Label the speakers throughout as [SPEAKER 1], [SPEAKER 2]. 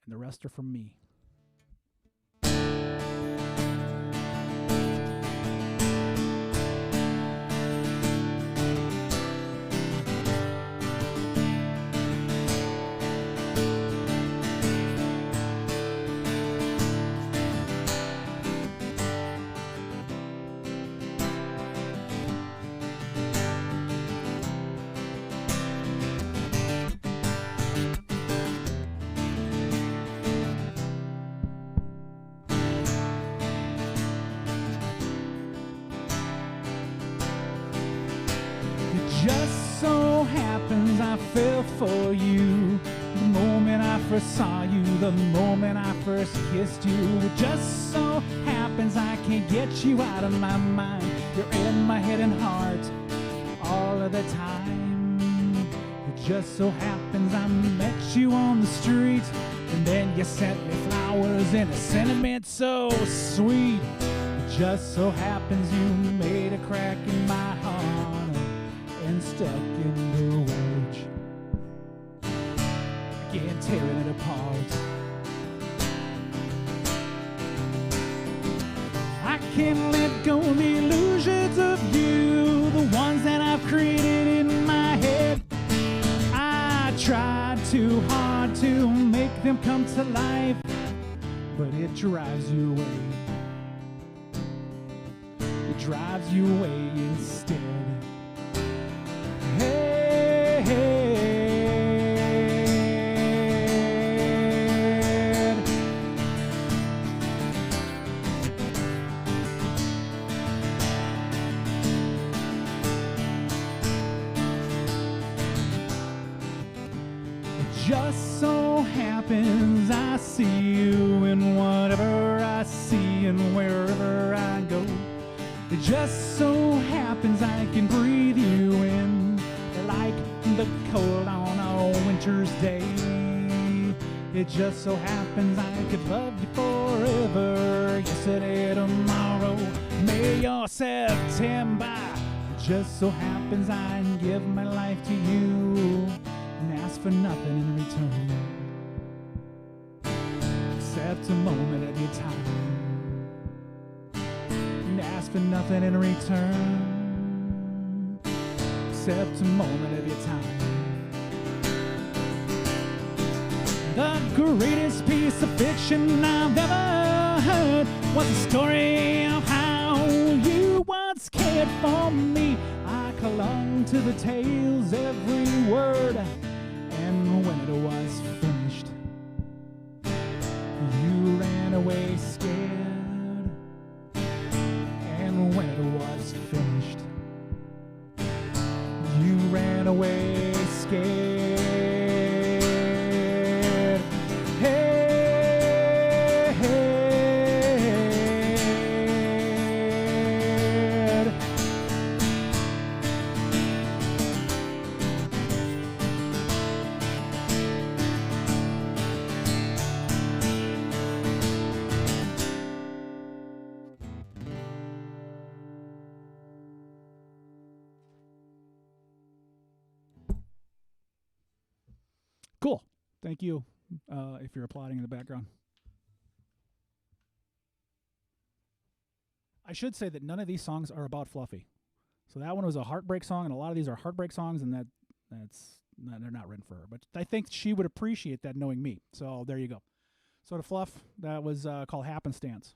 [SPEAKER 1] and the rest are from me. Just so happens I fell for you the moment I first saw you, the moment I first kissed you. It just so happens I can't get you out of my mind. You're in my head and heart all of the time. It just so happens I met you on the street, and then you sent me flowers and a sentiment so sweet. It just so happens you made a crack in my heart and stuck in the wedge. Again, tearing it apart. I can't let go of the illusions of you, the ones that I've created in my head. I tried too hard to make them come to life, but it drives you away. It drives you away instead. Just so happens I see you in whatever I see and wherever I go. It just so happens I can breathe you in like the cold on a winter's day. It just so happens I could love you forever, yesterday, tomorrow, May or September. It just so happens I can give my life to you and ask for nothing in return except a moment of your time, and ask for nothing in return except a moment of your time. The greatest piece of fiction I've ever heard was the story of how you once cared for me. I clung to the tale's every word, and when it was finished, you ran away scared. And when it was finished, you ran away scared. Cool. Thank you, if you're applauding in the background. I should say that none of these songs are about Fluffy. So that one was a heartbreak song, and a lot of these are heartbreak songs, and they're not written for her. But I think she would appreciate that knowing me. So there you go. So to Fluff, that was called Happenstance.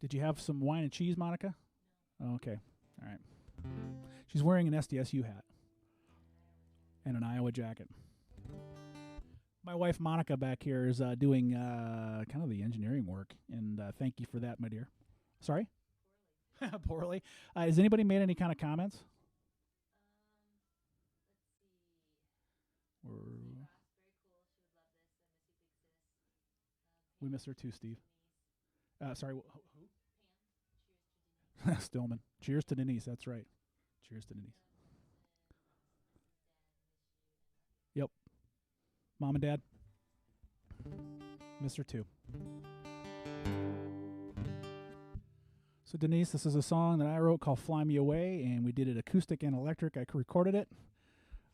[SPEAKER 1] Did you have some wine and cheese, Monica? Oh, okay. All right. She's wearing an SDSU hat and an Iowa jacket. My wife, Monica, back here is doing kind of the engineering work, and thank you for that, my dear. Sorry? Poorly. Has anybody made any kind of comments? We miss her too, Steve. Sorry, who? Stillman. Cheers to Denise. That's right. Cheers to Denise. Yep. Mom and Dad. Miss her too. So Denise, this is a song that I wrote called Fly Me Away, and we did it acoustic and electric. I recorded it,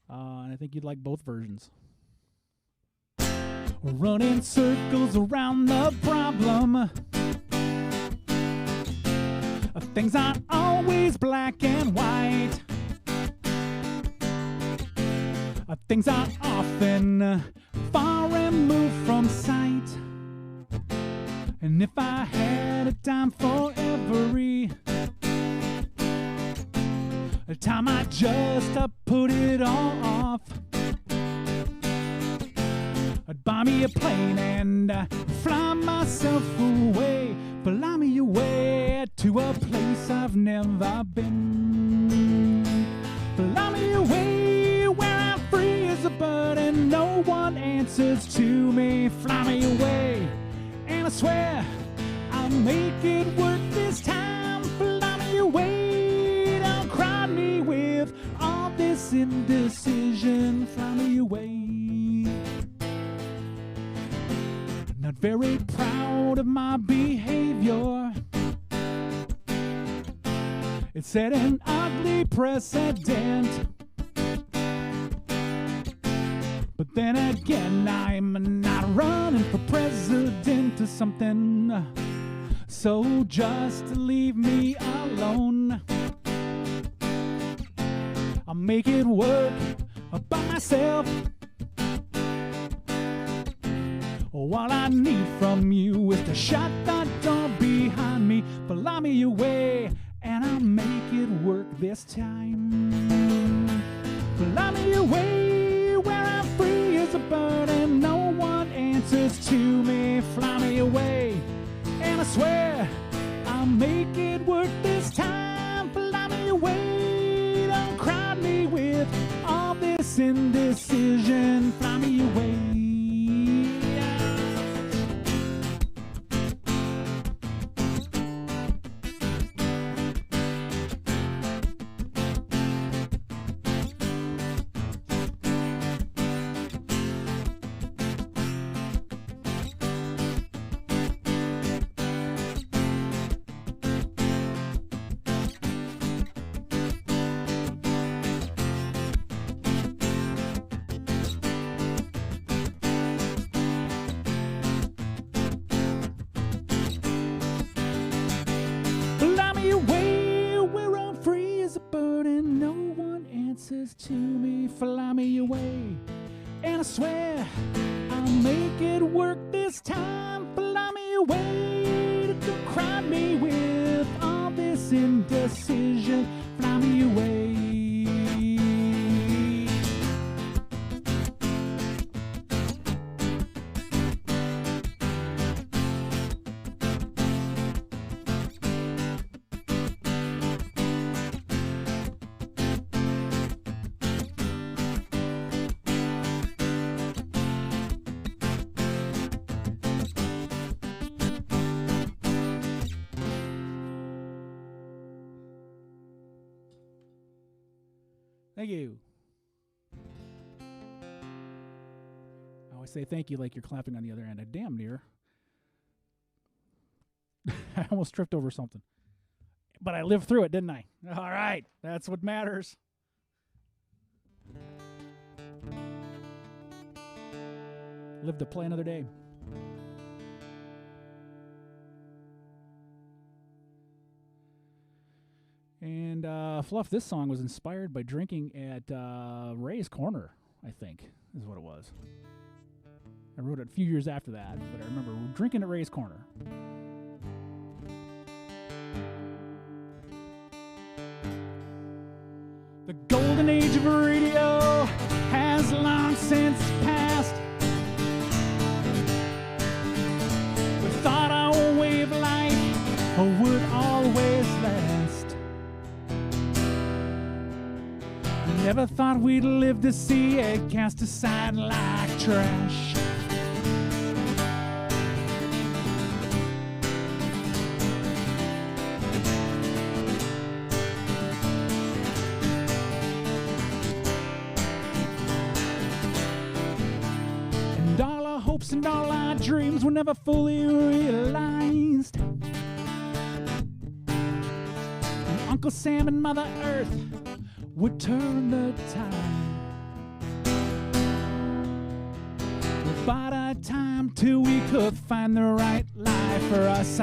[SPEAKER 1] and I think you'd like both versions. We're running circles around the problem. Things aren't always black and white. Things are often far removed from sight. And if I had a time for every time I just put it all off, I'd buy me a plane and fly myself away. Fly me away to a place I've never been. Fly me away where I'm free as a bird and no one answers to me. Fly me away, and I swear I'll make it work this time. Fly me away, don't cry me with all this indecision. Fly me away. Not very proud of my behavior. It set an ugly precedent. But then again, I'm not running for president or something. So just leave me alone. I'll make it work by myself. All I need from you is to shut the door behind me. Fly me away, and I'll make it work this time. Fly me away where I'm free as a bird and no one answers to me. Fly me away, and I swear I'll make it work this time. Fly me away, don't crowd me with all this indecision. Fly me away. To me, fly me away, and I swear I'll make it work this time. Fly me away, don't cry me with all this indecision. Fly me away. Thank you. I always say thank you like you're clapping on the other end. I damn near. I almost tripped over something. But I lived through it, didn't I? All right. That's what matters. Live to play another day. And Fluff, this song was inspired by drinking at Ray's Corner, I think, is what it was. I wrote it a few years after that, but I remember drinking at Ray's Corner. The golden age of radio has long since passed. We thought our way of life would always last. Never thought we'd live to see it cast aside like trash. And all our hopes and all our dreams were never fully realized. Uncle Sam and Mother Earth would turn the tide. We'll bide our time till we could find the right life for us.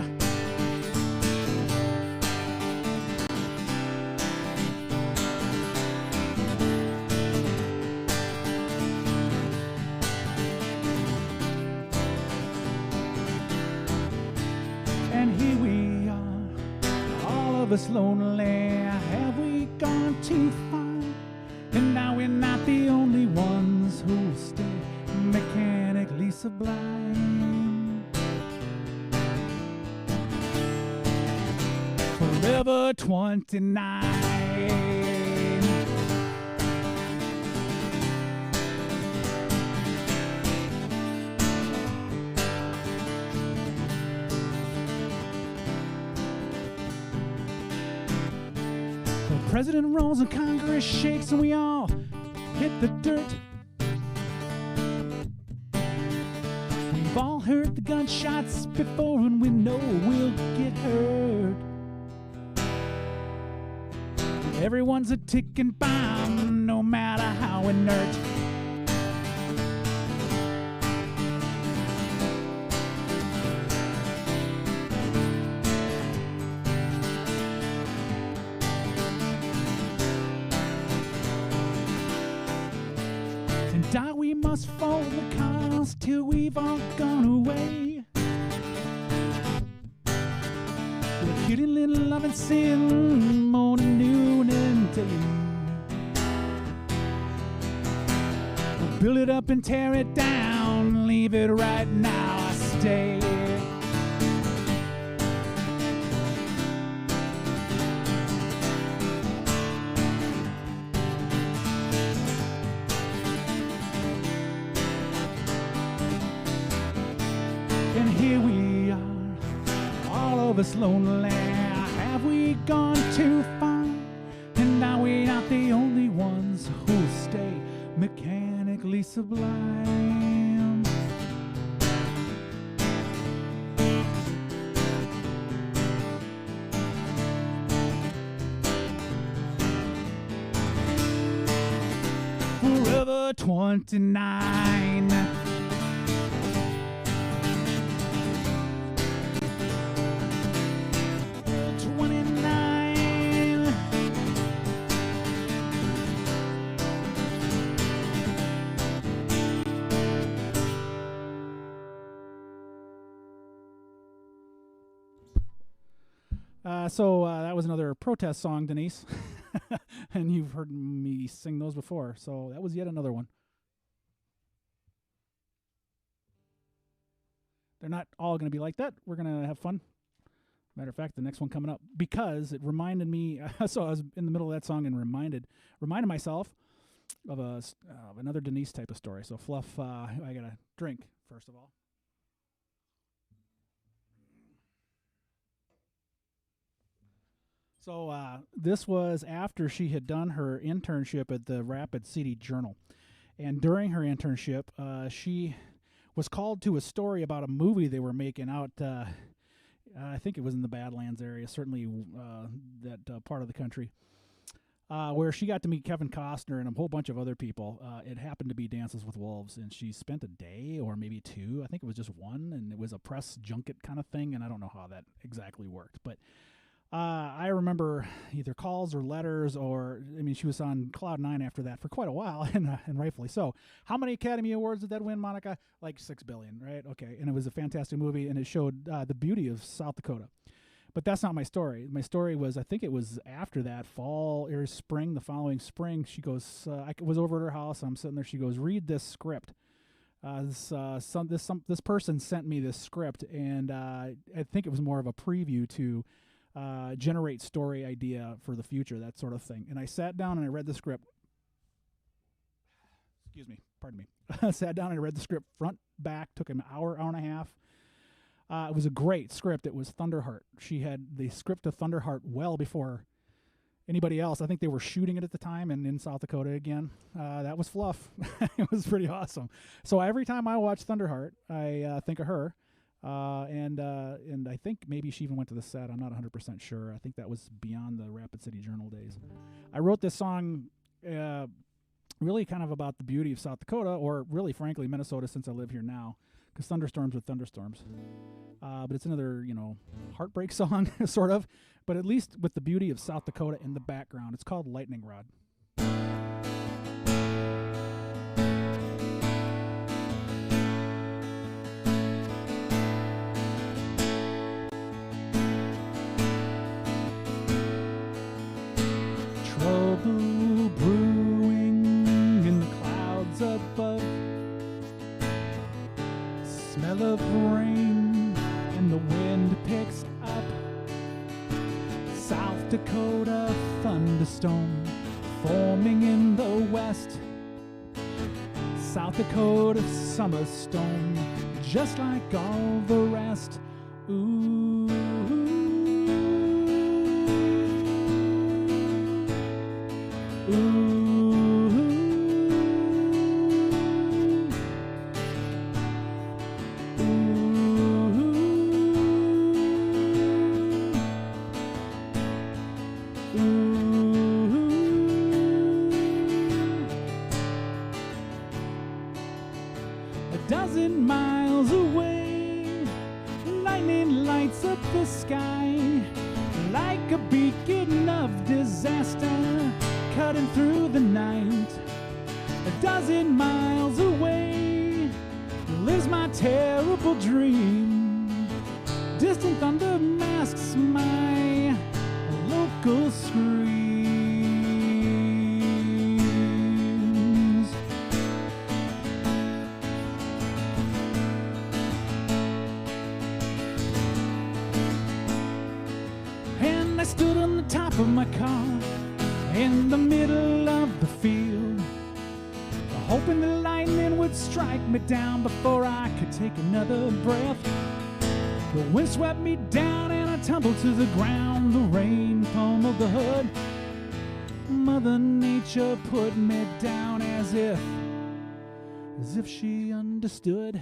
[SPEAKER 1] And here we are, all of us lonely. Have we gone too far? And now we're not the only ones who stay mechanically sublime. Forever 29. The president rolls and Congress shakes and we all hit the dirt. We've all heard the gunshots before and we know we'll get hurt. Everyone's a ticking bomb, no matter how inert. And die we must fold the cards till we've all gone away. We're killing little love and sin, morning, noon, and day. We'll build it up and tear it down, leave it right now, I stay. And here we are, all of us lonely. Have we gone too far? And now we're not the only ones who stay mechanically sublime. Forever 29. So that was another protest song, Denise. And you've heard me sing those before, so that was yet another one. They're not all going to be like that. We're going to have fun. Matter of fact, the next one coming up, because it reminded me, so I was in the middle of that song and reminded myself of another Denise type of story. So Fluff, I got to drink, first of all. So this was after she had done her internship at the Rapid City Journal. And during her internship, she was called to a story about a movie they were making out, I think it was in the Badlands area, certainly that part of the country, where she got to meet Kevin Costner and a whole bunch of other people. It happened to be Dances with Wolves, and she spent a day or maybe two. I think it was just one, and it was a press junket kind of thing, and I don't know how that exactly worked. But I remember either calls or letters, or, I mean, she was on Cloud 9 after that for quite a while, and rightfully so. How many Academy Awards did that win, Monica? Like 6 billion, right? Okay, and it was a fantastic movie, and it showed the beauty of South Dakota. But that's not my story. My story was, I think it was after that, fall or spring, the following spring, she goes, I was over at her house, I'm sitting there, she goes, read this script. This person sent me this script, and I think it was more of a preview to generate story idea for the future, that sort of thing. And I sat down and I read the script. Excuse me, pardon me. I sat down and I read the script front, back, took an hour and a half. It was a great script. It was Thunderheart. She had the script of Thunderheart well before anybody else. I think they were shooting it at the time, and in South Dakota again. That was Fluff. It was pretty awesome. So every time I watch Thunderheart, I think of her. And I think maybe she even went to the set. I'm not 100% sure. I think that was beyond the Rapid City Journal days. I wrote this song really kind of about the beauty of South Dakota, or really, frankly, Minnesota, since I live here now, because thunderstorms with thunderstorms. But it's another, heartbreak song, sort of, but at least with the beauty of South Dakota in the background. It's called Lightning Rod. Trouble brewing in the clouds above, smell of rain and the wind picks up. South Dakota thunderstorm forming in the west. South Dakota summer storm, just like all the rest. Ooh. Ooh. A dozen miles away, lightning lights up the sky like a beacon of disaster cutting through the night. A dozen miles away lives my terrible dream. Distant thunder masks my local screams. And I stood on the top of my car in the middle of the field, hoping the lightning would strike me down before I could take another breath. The wind swept me down and I tumbled to the ground. The rain pummeled the hood. Mother Nature put me down as if she understood.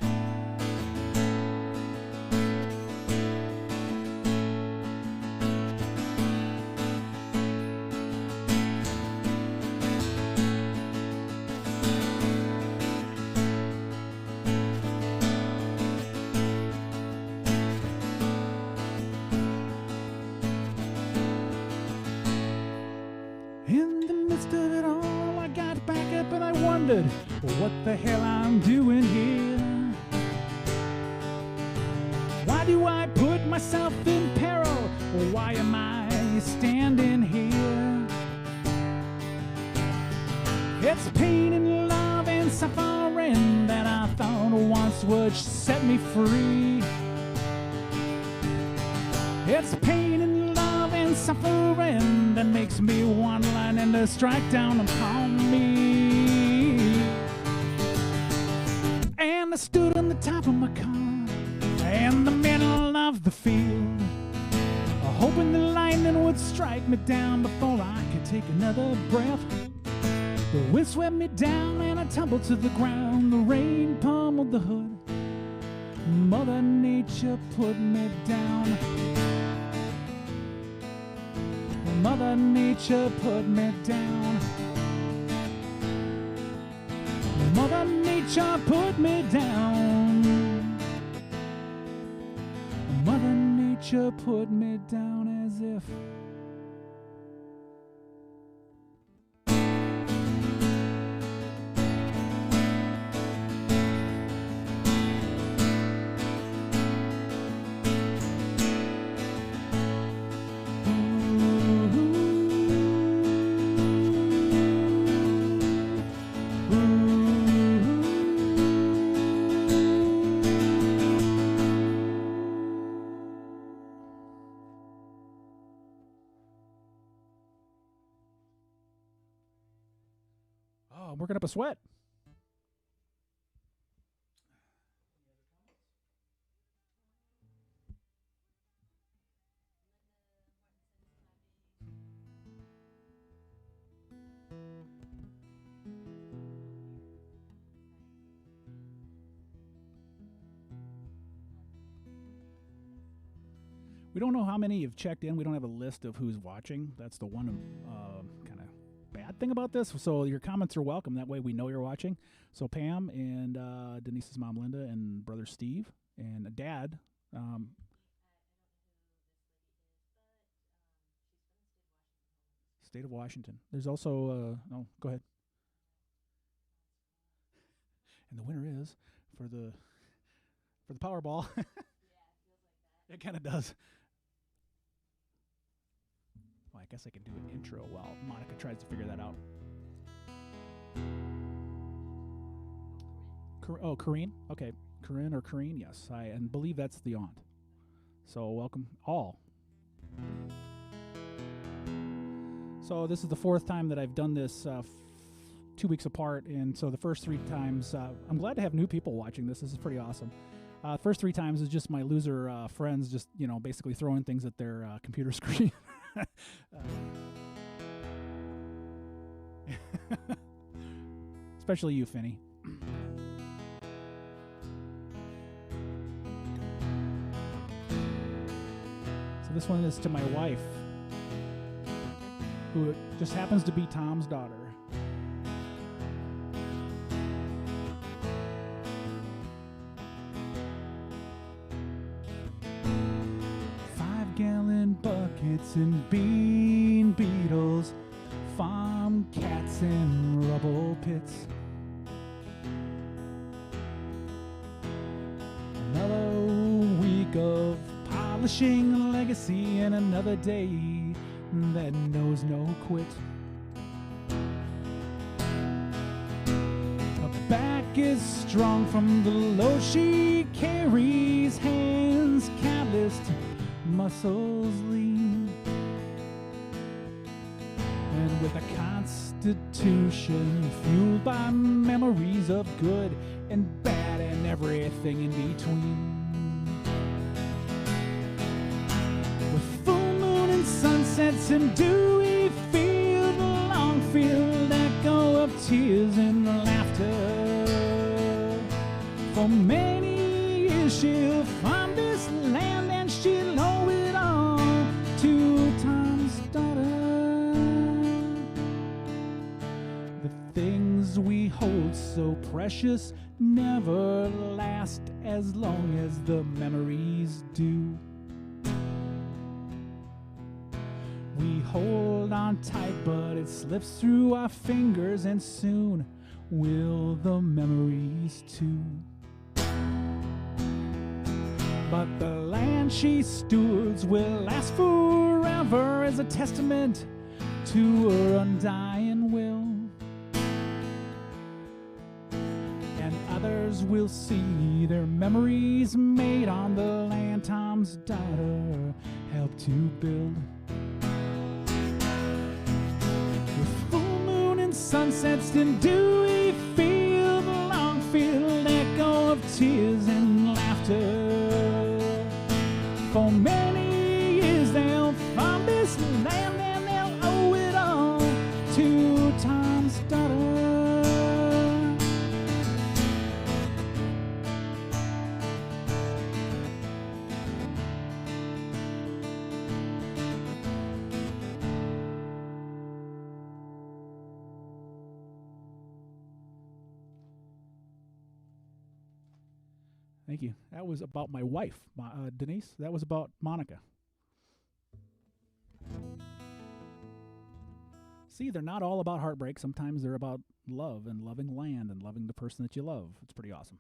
[SPEAKER 1] In the midst of it all, I got back up and I wondered what the hell I'm doing here. Why do I put myself in peril? Why am I standing here? It's pain and love and suffering that I thought once would set me free. It's pain and love and suffering that makes me want lightning to strike down upon me. And I stood on the top of my car in the middle of the field, hoping the lightning would strike me down before I could take another breath. The wind swept me down and I tumbled to the ground. The rain pummeled the hood. Mother Nature put me down. Mother Nature put me down. Mother Nature put me down. Mother Nature put me down as if I'm working up a sweat. We don't know how many have checked in. We don't have a list of who's watching. That's the one kind of bad thing about this. So your comments are welcome. That way we know you're watching. So Pam and Denise's mom Linda and brother Steve and Dad. State of Washington. There's also no. Go ahead. And the winner is for the Powerball. It kind of does. Well, I guess I can do an intro while Monica tries to figure that out. Corrine? Okay. Corinne or Corrine? Yes. I believe that's the aunt. So welcome all. So this is the fourth time that I've done this 2 weeks apart. And so the first 3 times, I'm glad to have new people watching this. This is pretty awesome. First 3 times is just my loser friends just, basically throwing things at their computer screen. Especially you, Finney. So this one is to my wife, who just happens to be Tom's daughter. 5-gallon buckets and bean beetles, farm cats and rubble pits. Another week of polishing legacy and another day that knows no quit. Her back is strong from the load she carries, hands calloused, muscles lean, and with a constitution fueled by memories of good and bad and everything in between. Sunsets and dewy field, long field echo of tears and laughter. For many years she'll farm this land and she'll owe it all to Tom's daughter. The things we hold so precious never last as long as the memories do. We hold on tight, but it slips through our fingers, and soon will the memories too. But the land she stewards will last forever as a testament to her undying will. And others will see their memories made on the land Tom's daughter helped to build. Sunsets and dewy field, long field echo of tears and laughter. For many years they'll farm this land and they'll owe it all to Tom's daughter. Thank you. That was about my wife, Denise. That was about Monica. See, they're not all about heartbreak. Sometimes they're about love and loving land and loving the person that you love. It's pretty awesome.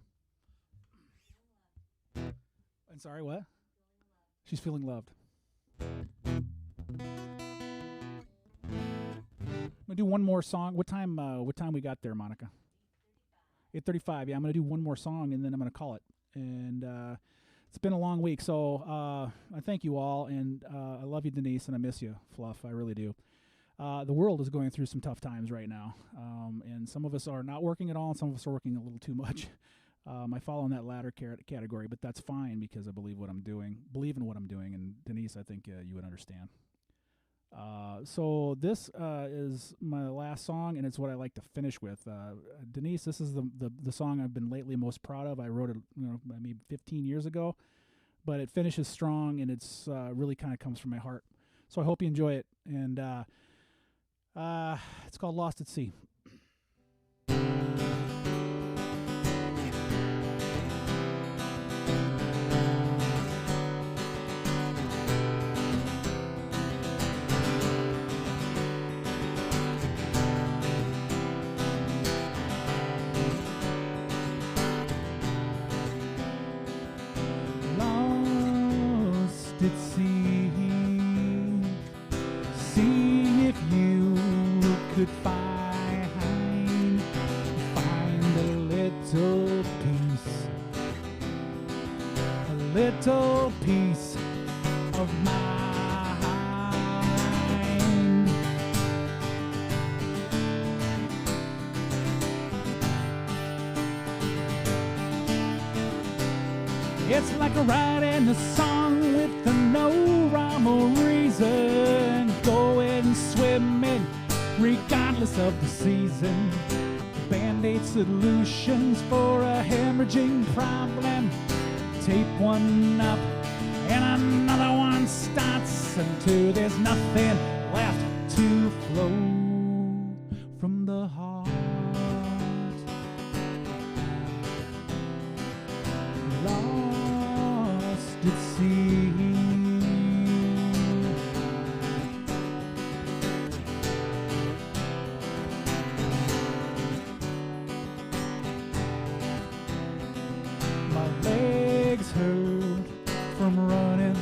[SPEAKER 1] I'm sorry, what? She's feeling loved. I'm gonna do one more song. What time we got there, Monica? 8:35. Yeah, I'm gonna do one more song and then I'm gonna call it. And it's been a long week, so I thank you all, and I love you, Denise, and I miss you, Fluff. I really do. The world is going through some tough times right now, and some of us are not working at all, and some of us are working a little too much. I fall in that latter category, but that's fine because I believe in what I'm doing, and Denise, I think you would understand. So this is my last song, and it's what I like to finish with. Denise, this is the song I've been lately most proud of. I wrote it, maybe 15 years ago, but it finishes strong, and it's really kind of comes from my heart. So I hope you enjoy it. And it's called Lost at Sea. At sea, see if you could find a little piece of mind. It's like a writing a song with no rhyme or reason, going swimming regardless of the season. Band-aid solutions for a hemorrhaging problem. Tape one up and another one starts until there's nothing left to flow from the heart. Lost at sea. Hurt from running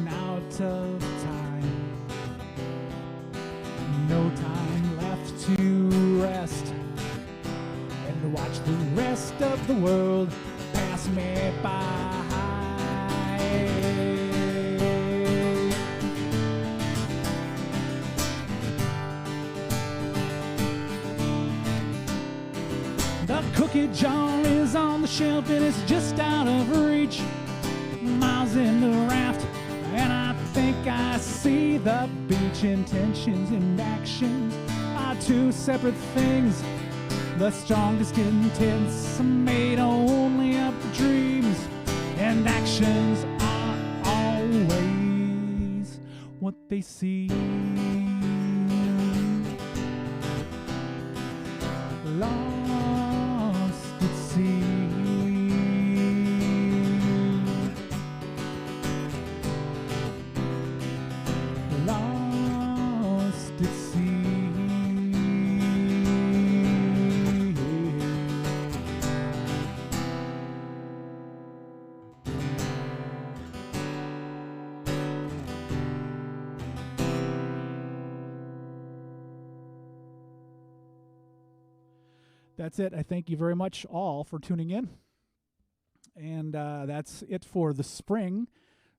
[SPEAKER 1] out of time. No time left to rest and watch the rest of the world pass me by. The cookie jar is on the shelf and it's just out of reach. Miles in the raft and I think I see the beach. Intentions and actions are two separate things. The strongest intents are made only of the dreams, and actions are always what they see. Lost at sea. Lost at sea. That's it. I thank you very much all for tuning in. And that's it for the spring.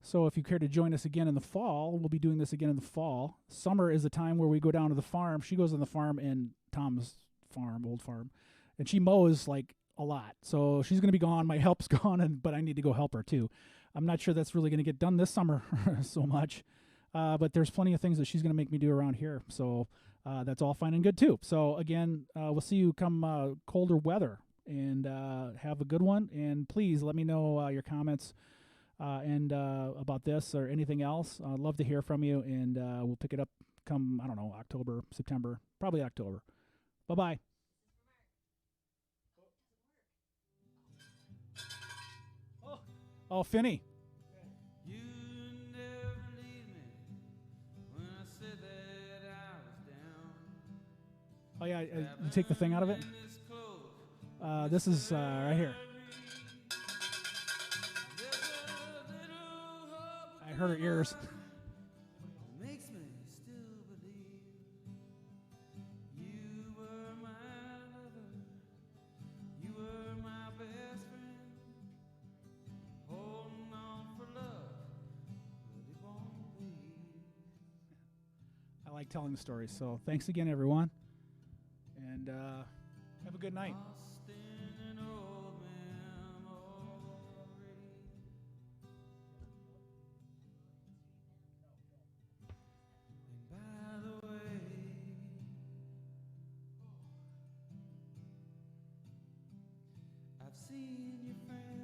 [SPEAKER 1] So if you care to join us again in the fall, we'll be doing this again in the fall. Summer is the time where we go down to the farm. She goes on the farm in Tom's farm, old farm, and she mows like a lot. So she's going to be gone. My help's gone, but I need to go help her too. I'm not sure that's really going to get done this summer so much, but there's plenty of things that she's going to make me do around here. So that's all fine and good too. So again, we'll see you come colder weather, and have a good one. And please let me know your comments and about this or anything else. I'd love to hear from you, and we'll pick it up come, I don't know, October, September, probably October. Bye-bye. Oh, Finney.
[SPEAKER 2] You never leave me when I said that I was down.
[SPEAKER 1] Oh, yeah, you take the thing out of it? This is right here. I heard her ears.
[SPEAKER 2] Makes me still believe you were my lover, you were my best friend, holding on for love, but it won't be.
[SPEAKER 1] I like telling the stories, so thanks again, everyone, and have a good night.
[SPEAKER 2] Lost in an old memory. And by the way, I've seen your friends